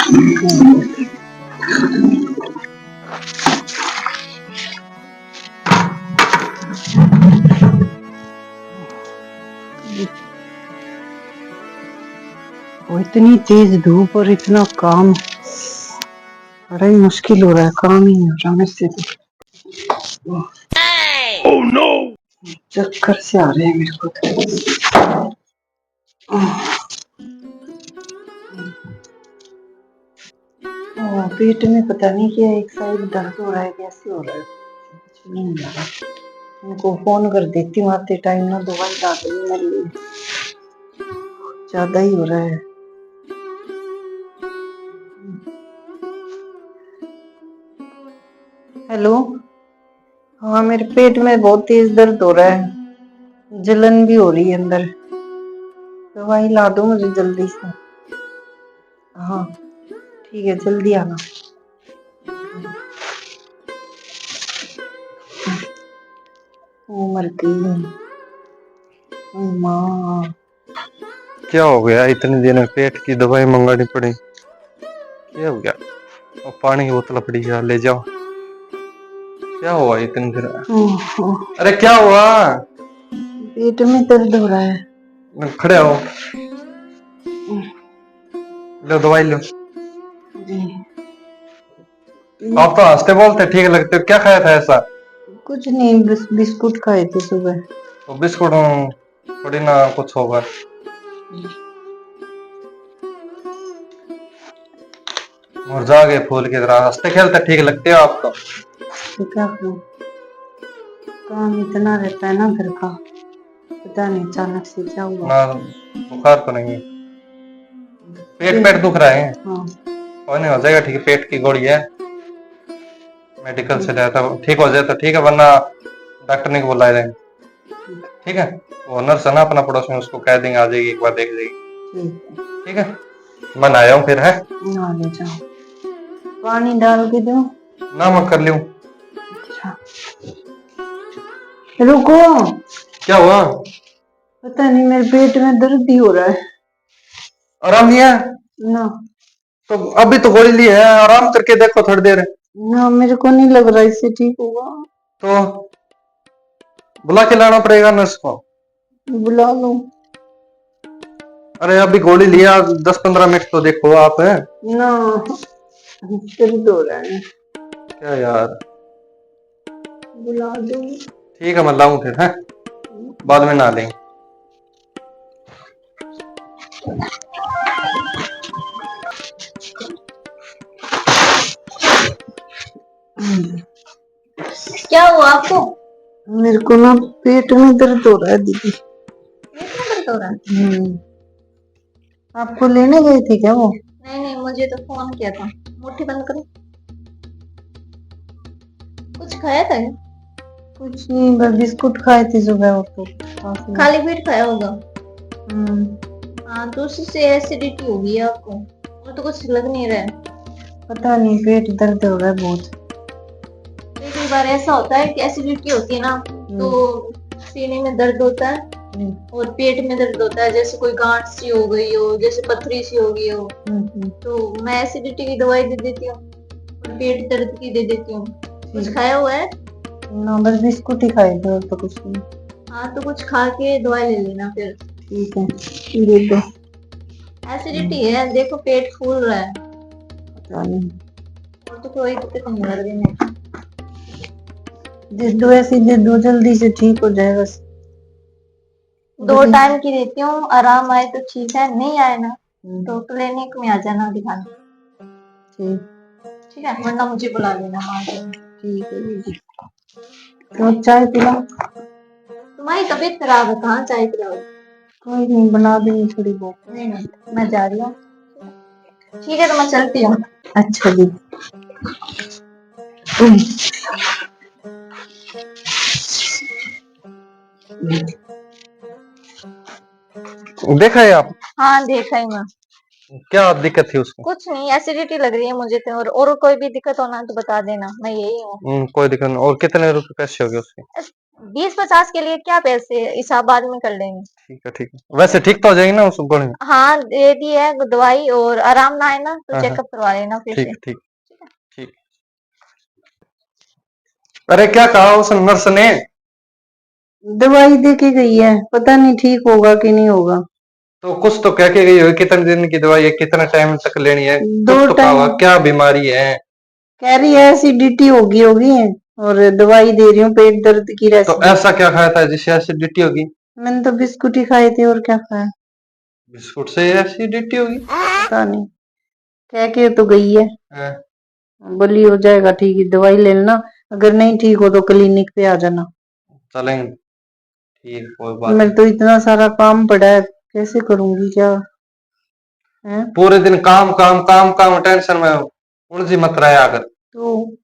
वो इतनी तेज धूप और इतना काम, बड़ा ही मुश्किल हो रहा है, काम ही नहीं हो रहा मेरे से तो। Oh no! चक्कर से आ रहे हैं मेरे को तो। पेट में पता नहीं क्या एक साइड दर्द हो रहा है, कैसे हो रहा है कुछ नहीं लग रहा। उनको फोन कर देती हूँ आते टाइम ना, दवाई ला देंगे मेरे लिए, ज्यादा ही हो रहा है। हेलो, हाँ मेरे पेट में बहुत तेज दर्द हो रहा है, जलन भी हो रही है अंदर, दवाई ला दो मुझे जल्दी से। हाँ ठीक है, जल्दी आना। वो मर गई माँ। क्या हो गया? इतने दिन पेट की दवाई मंगानी पड़ी, क्या हो गया? और पानी की बोतल पड़ी है, ले जाओ। क्या हुआ इतनी देर? अरे क्या हुआ? पेट में दर्द हो रहा है। खड़े हो, लो दवाई लो। जी आप तो हंसते बोलते ठीक लगते हो, क्या खाया था ऐसा? कुछ नहीं, बस बिस्कुट खाए थे सुबह। तो बिस्कुट थोड़ी ना कुछ होगा। मुरझा गए फूल की तरह, हंसते खेलते ठीक लगते हो आप तो। क्या करूं, काम इतना रहता है ना घर का, पता नहीं अचानक से क्या हुआ। ना बुखार तो नहीं है, पेट फिर पेट दुख रहा है। हाँ कोई नहीं, हो जाएगा ठीक है, पेट की गोली है, मेडिकल से लाया था, ठीक हो जाए तो ठीक है, वरना डॉक्टर ने बुलाए देंगे। ठीक है, वो नर्स है ना अपना पड़ोस में, उसको कह देंगे, आ जाएगी एक बार देख लेगी। ठीक है, मैं आया हूँ फिर है ना, ले जाओ, पानी डाल के दो ना, मैं कर लूँ। अच्छा रुको। क्या हुआ? पता नहीं मेरे पेट में दर्द ही हो रहा है आराम नहीं है? ना। तो अभी तो गोली ली है, आराम करके देखो थोड़ी देर। ना मेरे को नहीं लग रहा इससे ठीक होगा। तो बुला के लाना पड़ेगा नर्स को। बुला लो अरे अभी गोली लिया, 10-15 मिनट तो देखो आप है ना, दर्द हो रहा है। क्या यार? बुला दो। ठीक है, मैं लाऊं फिर है, बाद में ना लेंगे। क्या हुआ आपको? मेरे को ना पेट में दर्द हो रहा है दीदी। पेट में दर्द हो रहा है? आपको लेने गए थे क्या वो? नहीं नहीं, मुझे तो फोन किया था। मुट्ठी बंद करो। कुछ खाया था क्या? कुछ नहीं, बस बिस्कुट खाए थे सुबह, और तो खाली पेट खाया होगा। हाँ तो उससे एसिडिटी होगी आपको, और तो कुछ लग नहीं रहा है। पता नहीं, पेट दर्द हो रहा है बहुत। कई बार ऐसा होता है कि एसिडिटी होती है ना, तो सीने में दर्द होता है और पेट में दर्द होता है, जैसे कोई गांठ सी हो गई हो, जैसे पथरी सी हो गई हो। तो मैं एसिडिटी की दवाई दे देती हूँ और पेट दर्द की दे देती हूँ। कुछ खाया हुआ है ना? बस बिस्कुट ही खाए थे, और तो कुछ नहीं। तो कुछ खा के दवाई ले लेना फिर। ठीक है, दे दो। एसिडिटी है, देखो पेट फूल रहा है। पता नहीं, और तो कोई दिक्कत नहीं लग रही है। दे दो, ऐसे दे दो, जल्दी से ठीक हो जाए बस। 2 टाइम की देती हूँ, आराम आए तो ठीक है, नहीं आए ना तो क्लिनिक में आ जाना दिखाने। ठीक है, वरना मुझे बुला लेना वहां से। ठीक है दीदी, तो चाय पिला। तुम्हारी तबीयत खराब है, कहाँ चाय पिलाओ? कोई नहीं, बना देंगे थोड़ी बहुत। नहीं नहीं, मैं जा रही हूँ। ठीक है, तो मैं चलती हूँ। अच्छा दीदी। देखा है आप? हाँ देखा ही मैं। क्या दिक्कत थी उसको? कुछ नहीं, एसिडिटी लग रही है मुझे तो, और कोई भी दिक्कत होना तो बता देना, मैं यही हूँ। कोई दिक्कत नहीं। और कितने रुपए पैसे हो गए उसके? 20-50 के लिए क्या पैसे, हिसाब बाद में कर लेंगे। ठीक है ठीक है। वैसे ठीक तो हो जाएगी ना उस गोली में? हाँ, दे दी है दवाई, और आराम ना आए ना तो हाँ हाँ चेकअप करवा लेना फिर से। ठीक ठीक ठीक। अरे क्या कहा उस नर्स ने? दवाई दे के गई है, पता नहीं ठीक होगा कि नहीं होगा। तो कुछ तो कह के गई हो, कितने दिन की दवाई है, कितना टाइम तक लेनी है, दो कुछ तो कहा होगा, टाइम क्या बीमारी है? कह रही है एसिडिटी होगी होगी, और दवाई दे रही हूँ पेट दर्द की तो रेसिपी। ऐसा क्या खाया था जिससे एसिडिटी होगी? मैंने तो बिस्कुट ही खाए थे, और क्या खाया। बिस्कुट से एसिडिटी होगी? पता नहीं, कह के तो गई है। हाँ, बोली हो जाएगा ठीक है, दवाई ले लेना, अगर नहीं ठीक हो तो क्लिनिक पे आ जाना। चलेंगे, ठीक, कोई बात मैं नहीं। तो इतना सारा काम पड़ा है, कैसे करूंगी क्या है। पूरे दिन काम काम काम काम, टेंशन में उलझी मत रहा अगर। तो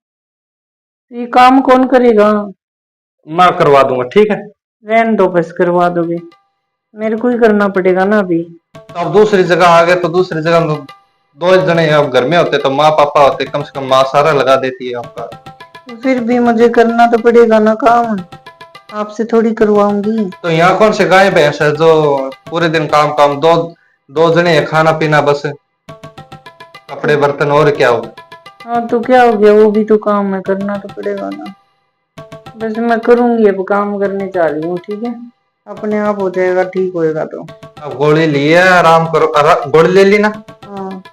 ये काम कौन करेगा। मैं करवा दूंगा, ठीक है। रहन दो, बस करवा दोगे, मेरे को ही करना पड़ेगा ना अभी। तो अब दूसरी जगह आ गए तो दूसरी जगह तो दो जने अब घर में होते तो माँ पापा होते, कम से कम माँ सारा लगा देती है आपका। तो फिर भी मुझे करना तो पड़ेगा ना काम, आपसे थोड़ी करवाऊंगी। तो यहाँ कौन से गाय भैंस है जो पूरे दिन काम काम, दो दो जने हैं, खाना पीना बस, कपड़े बर्तन, और क्या हो? हाँ तो क्या हो गया, वो भी तो काम है, करना तो पड़ेगा ना। बस मैं करूंगी, अब काम करने जा रही हूँ, ठीक है, अपने आप हो जाएगा, ठीक होएगा तो। अब गोली ली है, आराम करो, गोली ले ली ना? हाँ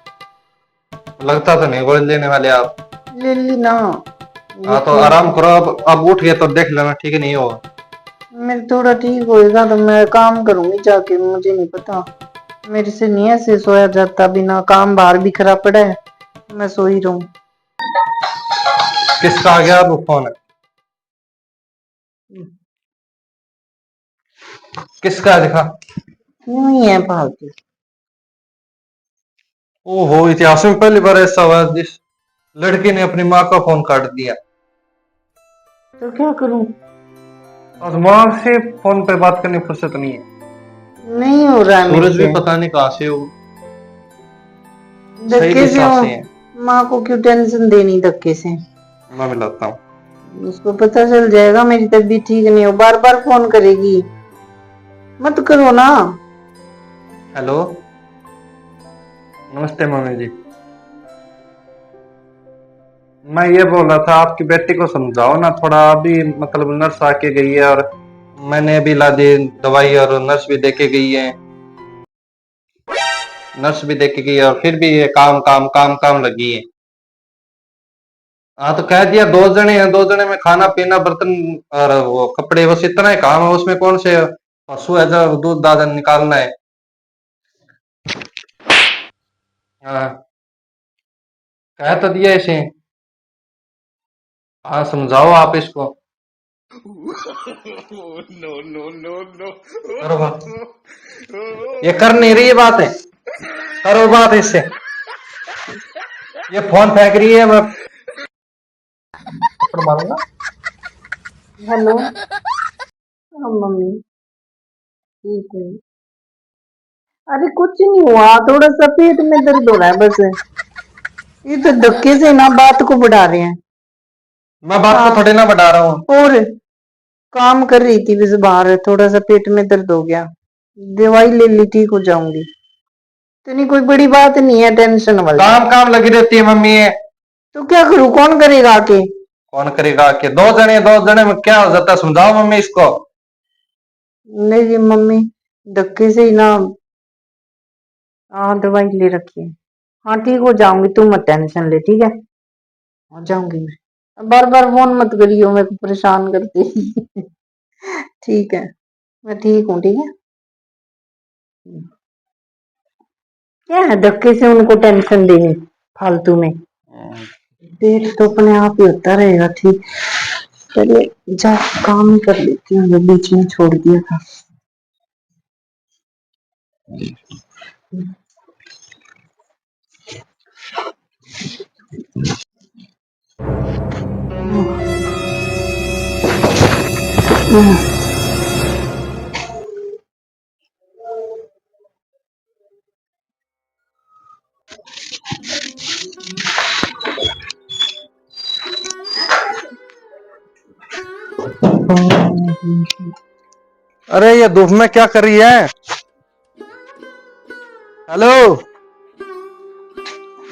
लगता तो नहीं गोली लेने वाले आप। ले ली ना। हाँ तो देखिए, आराम करो, अब उठ गए तो देख लेना, ठीक नहीं होगा। मेरे थोड़ा ठीक होएगा तो मैं काम करूंगी जाके, मुझे नहीं पता, मेरे से नहीं ऐसे सोया जाता बिना काम, बाहर बिखरा पड़ा है, मैं सो ही रहूं। किसका आ गया अब फोन? किसका है दिखा? क्यों ही है फालतू। ओहो, इतिहास में पहली बार ऐसा हुआ जिस लड़की ने अपनी माँ का फोन काट दिया। तो क्या करूं। और माँ से फोन पे बात करने की फुर्सत नहीं है। नहीं हो रहा है मेरे सूरज भी से, पता नहीं कहाँ से वो सही धक्के से दिशा हो। से है। माँ को क्यों टेंशन देनी धक्के से, मैं मिलाता हूँ। उसको पता चल जाएगा मेरी तबीयत ठीक नहीं हो, बार बार फोन करेगी, मत करो ना। हेलो, नमस्ते मम्मी जी। मैं ये बोल रहा था आपकी बेटी को समझाओ ना थोड़ा, अभी मतलब नर्स आके गई है और मैंने अभी ला दी दवाई, और नर्स भी देके गई है, नर्स भी देके गई है, और फिर भी ये काम काम काम काम लगी है। हाँ तो कह दिया, दो जने हैं, दो जने में खाना पीना बर्तन और वो कपड़े, बस इतना ही काम है, उसमें कौन से पशु है जो दूध दादा निकालना है। हाँ, कह तो दिया इसे। हाँ समझाओ आप इसको। करो बात, ये कर नहीं रही है बात है, करो बात इससे। ये फोन फेंक रही है, मैं थप्पड़ मारूंगा। हेलो, हाँ मम्मी, ठीक है। अरे कुछ नहीं हुआ, थोड़ा सा पेट में दर्द हो रहा है बस, ये तो धक्के से ना बात को बढ़ा रहे हैं। मैं बात को हाँ, थोड़ी ना बढ़ा रहा हूँ। और काम कर रही थी बस बाहर, थोड़ा सा पेट में दर्द हो गया, दवाई ले ली, ठीक हो जाऊंगी। इतनी कोई बड़ी बात नहीं है टेंशन वाली। काम काम लगी रहती है मम्मी ये। तो क्या करूं, कौन करेगा आके। कौन करेगा कि दो जने में क्या हो जाता है, समझाओ मम्मी इसको। नहीं मम्मी, धक्के से ही ना, हाँ दवाई ले रखी है, हाँ ठीक हो जाऊंगी, तुम मत टेंशन ले, ठीक है, हो जाऊंगी मैं, बार बार फोन मत करियो, मेरे को परेशान करती। ठीक है, मैं ठीक हूँ, ठीक है। क्या है धक्के से उनको टेंशन देनी फालतू में, पेट तो अपने आप ही होता रहेगा ठीक। चलिए, जा काम ही कर लेती हूँ, जो बीच में छोड़ दिया था। अरे ये धूप में क्या कर रही है? हेलो,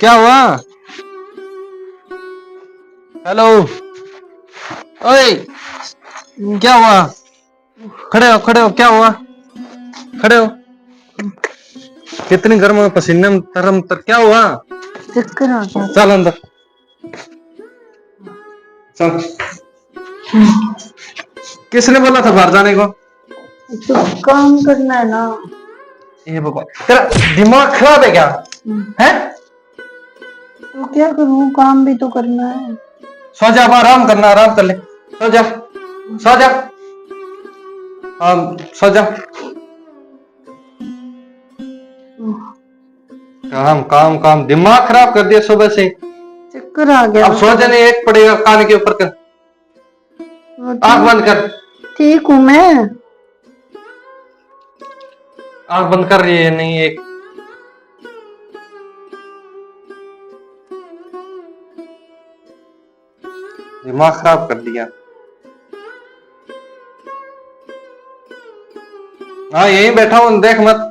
क्या हुआ? हेलो, ओए, क्या हुआ? खड़े हो, क्या हुआ? खड़े हो। कितनी गर्म है, पसीने में तरम तर, क्या हुआ? चक्कर आ गया। चल अंदर चल। किसने बोला था बाहर जाने को? तो काम करना है ना। ये बाबा, तेरा दिमाग खराब है क्या? है? तो क्या करूं, काम भी तो करना है। सो जा, अब आराम करना, आराम कर ले। सो जा, सो जा। हाँ, सो जा। काम काम काम, दिमाग खराब कर दिया सुबह से। चक्कर आ गया। अब सो जाने, एक पड़ेगा कान के ऊपर कर। आंख बंद कर। ठीक हूँ मैं। आंख बंद कर रही है नहीं? एक दिमाग खराब कर दिया। हाँ, यहीं बैठा हूँ, देख मत।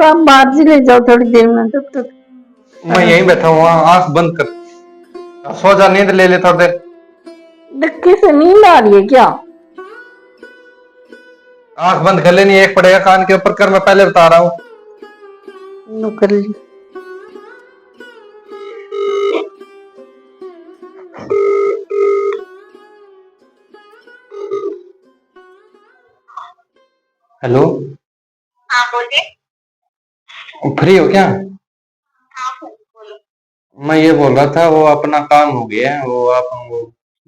आप बाहर से ले जाओ थोड़ी देर में, तब तक। मैं यहीं बैठा हूँ, आंख बंद कर। अब सो जा, नींद ले ले थोड़ी देर। धक्के से नींद आ रही है क्या? आंख बंद कर लेनी, एक पड़ेगा कान के ऊपर कर, मैं पहले बता रहा हूँ। कर ली। हेलो, हाँ बोलिए। फ्री हो क्या? हाँ बोलो। मैं ये बोल रहा था, वो अपना काम हो गया है, वो आप वो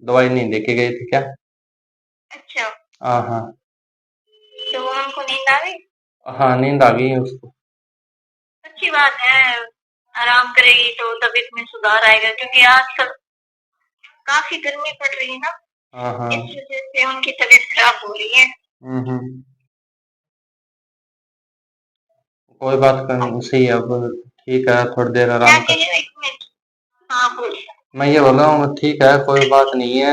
दवाई नहीं लेके गए थे क्या? अच्छा, हाँ हाँ। तो वो उनको नींद आ गई? हाँ, नींद आ गई है उसको। अच्छी बात है, आराम करेगी तो तबीयत में सुधार आएगा, क्योंकि आजकल काफी गर्मी पड़ रही है ना, हाँ हाँ। इस वजह से उनकी तबीयत खराब हो रही है। हम्म। कोई बात नहीं, सही है अब। ठीक है, थोड़ी देर क्या आराम कह कर। रहे हो, एक मिनट। हाँ बोलिए। मैं ये बोल रहा हूँ, ठीक है, कोई बात नहीं है,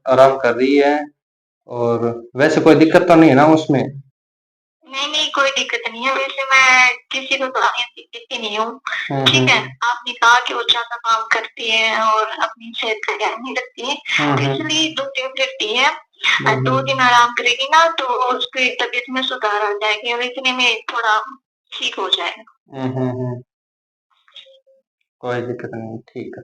आराम कर रही है। और वैसे कोई दिक्कत तो नहीं है ना उसमें? नहीं नहीं, कोई दिक्कत नहीं है, वैसे मैं किसी को दवाइयाँ देती नहीं हूँ। ठीक है, आपने कहा कि वो ज्यादा काम करती है और अपनी सेहत का ध्यान नहीं रखती है, तो इसलिए 2 टैबलेट दी है। 2 दिन आराम करेगी ना तो उसकी तबीयत में सुधार आ जाएगी और इतने में थोड़ा ठीक हो जाएगा। कोई दिक्कत नहीं, ठीक है।